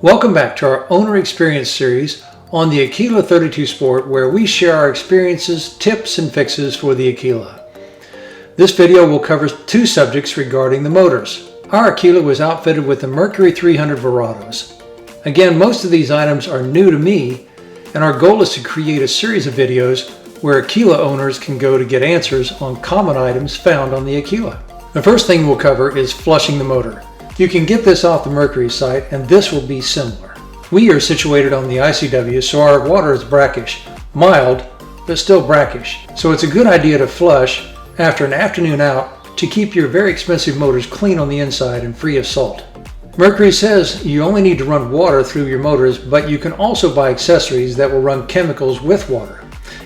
Welcome back to our Owner Experience series on the Aquila 32 Sport, where we share our experiences, tips, and fixes for the Aquila. This video will cover two subjects regarding the motors. Our Aquila was outfitted with the Mercury 300 Verados. Again, most of these items are new to me, and our goal is to create a series of videos where Aquila owners can go to get answers on common items found on the Aquila. The first thing we'll cover is flushing the motor. You can get this off the Mercury site, and this will be similar. We are situated on the ICW, so our water is brackish, mild, but still brackish. So it's a good idea to flush after an afternoon out to keep your very expensive motors clean on the inside and free of salt. Mercury says you only need to run water through your motors, but you can also buy accessories that will run chemicals with water.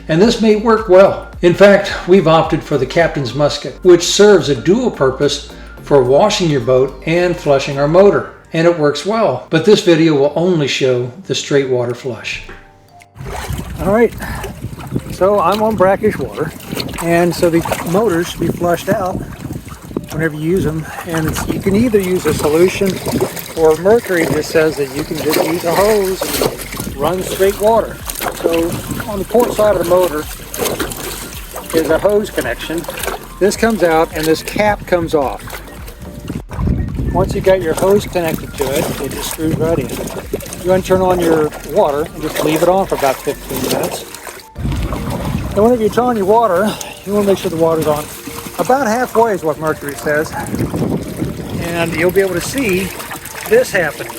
And this may work well. In fact, we've opted for the Captain's Musket, which serves a dual purpose for washing your boat and flushing our motor. And it works well, but this video will only show the straight water flush. All right, so I'm on brackish water, and so the motors should be flushed out whenever you use them. And you can either use a solution, or Mercury just says that you can just use a hose and run straight water. So on the port side of the motor is a hose connection. This comes out and this cap comes off. Once you got your hose connected to it, it just screws right in. You want to turn on your water and just leave it on for about 15 minutes. And whenever you turn on your water, you want to make sure the water's on about halfway is what Mercury says. And you'll be able to see this happening.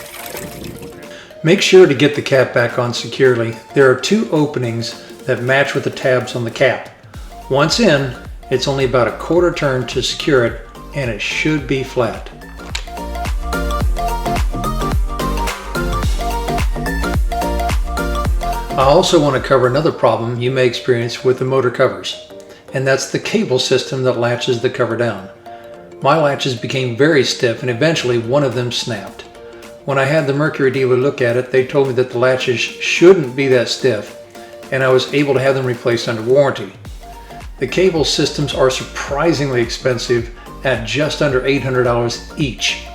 Make sure to get the cap back on securely. There are two openings that match with the tabs on the cap. Once in, it's only about a quarter turn to secure it, and it should be flat. I also want to cover another problem you may experience with the motor covers, and that's the cable system that latches the cover down. My latches became very stiff, and eventually one of them snapped. When I had the Mercury dealer look at it, they told me that the latches shouldn't be that stiff, and I was able to have them replaced under warranty. The cable systems are surprisingly expensive at just under $800 each.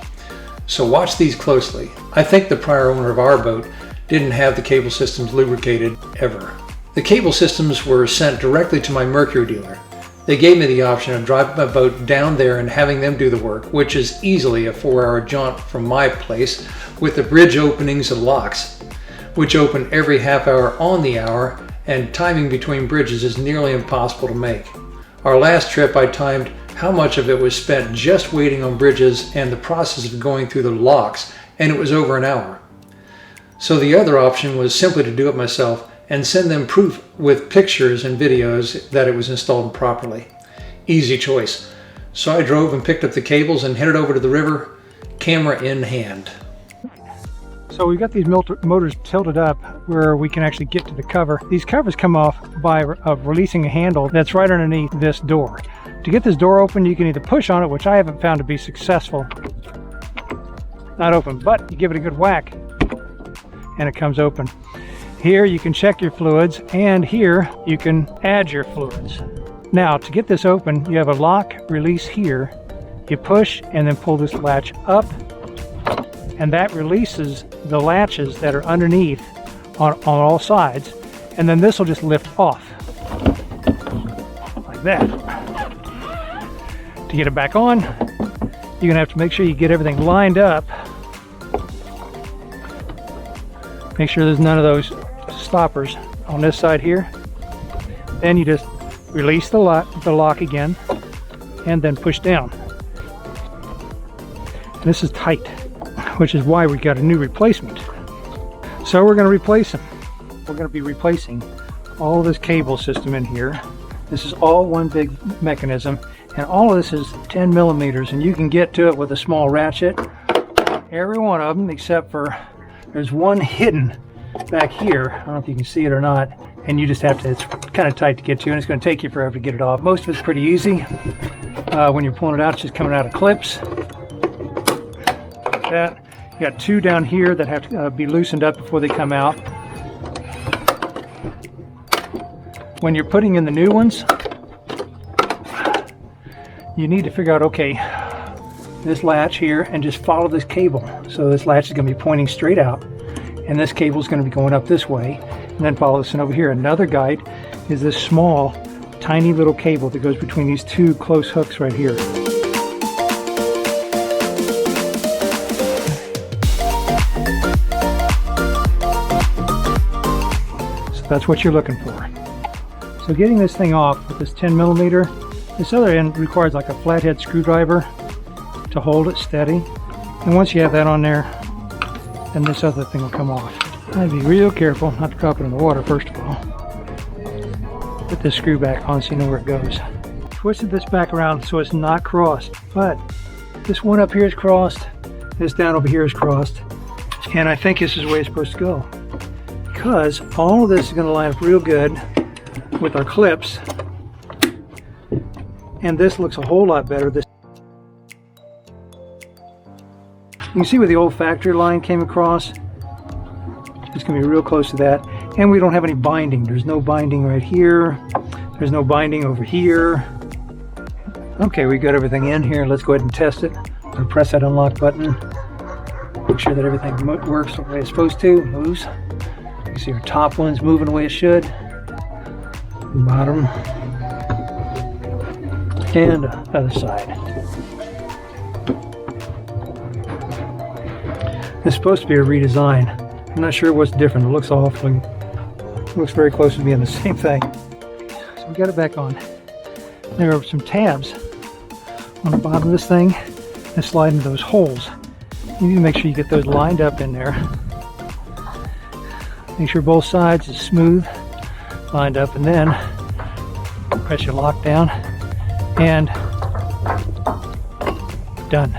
So watch these closely. I think the prior owner of our boat didn't have the cable systems lubricated ever. The cable systems were sent directly to my Mercury dealer. They gave me the option of driving my boat down there and having them do the work, which is easily a 4-hour jaunt from my place, with the bridge openings and locks, which open every half hour on the hour, and timing between bridges is nearly impossible to make. Our last trip, I timed how much of it was spent just waiting on bridges and the process of going through the locks, and it was over an hour. So the other option was simply to do it myself and send them proof with pictures and videos that it was installed properly. Easy choice. So I drove and picked up the cables and headed over to the river, camera in hand. So we've got these motors tilted up where we can actually get to the cover. These covers come off by releasing a handle that's right underneath this door. To get this door open, you can either push on it, which I haven't found to be successful. Not open, but you give it a good whack and it comes open. Here you can check your fluids, and here you can add your fluids. Now to get this open, you have a lock release here. You push and then pull this latch up, and that releases the latches that are underneath on all sides, and then this will just lift off like that. To get it back on, you're gonna have to make sure you get everything lined up. Make sure there's none of those stoppers on this side here. Then you just release the lock again and then push down. This is tight, which is why we got a new replacement. So we're going to replace them. We're going to be replacing all of this cable system in here. This is all one big mechanism, and all of this is 10 millimeters, and you can get to it with a small ratchet. Every one of them, except for there's one hidden back here. I don't know if you can see it or not, and you just have to, it's kind of tight to get to, and it's going to take you forever to get it off. Most of it's pretty easy. When you're pulling it out, it's just coming out of clips like that. You got two down here that have to be loosened up before they come out. When you're putting in the new ones, you need to figure out, okay, this latch here and just follow this cable. So this latch is going to be pointing straight out. and this cable is going to be going up this way, and then follow this one over here. Another guide is this small, tiny little cable that goes between these two close hooks right here. So that's what you're looking for. So getting this thing off with this 10 millimeter, this other end requires like a flathead screwdriver to hold it steady. And once you have that on there, then this other thing will come off. I'd be real careful not to drop it in the water first of all. Put this screw back on so you know where it goes. Twisted this back around so it's not crossed, but this one up here is crossed, this down over here is crossed, and I think this is the way it's supposed to go. Because all of this is going to line up real good with our clips, and this looks a whole lot better. You can see where the old factory line came across. It's going to be real close to that, and we don't have any binding. There's no binding right here, there's no binding over here. Okay, we got everything in here. Let's go ahead and test it. I'm going to press that unlock button, make sure that everything works the way it's supposed to. Moves. You can see our top one's moving the way it should, bottom, and the other side. It's supposed to be a redesign. I'm not sure what's different. It looks looks very close to being the same thing. So we got it back on. There are some tabs on the bottom of this thing that slide into those holes. You need to make sure you get those lined up in there. Make sure both sides is smooth, lined up, and then press your lock down and done.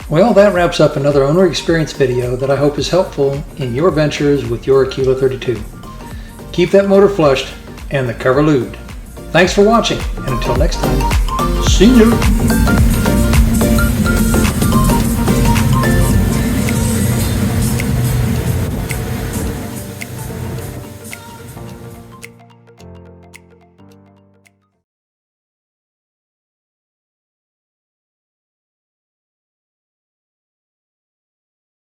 Well, that wraps up another owner experience video that I hope is helpful in your ventures with your Aquila 32. Keep that motor flushed and the cover lubed. Thanks for watching, and until next time, see you!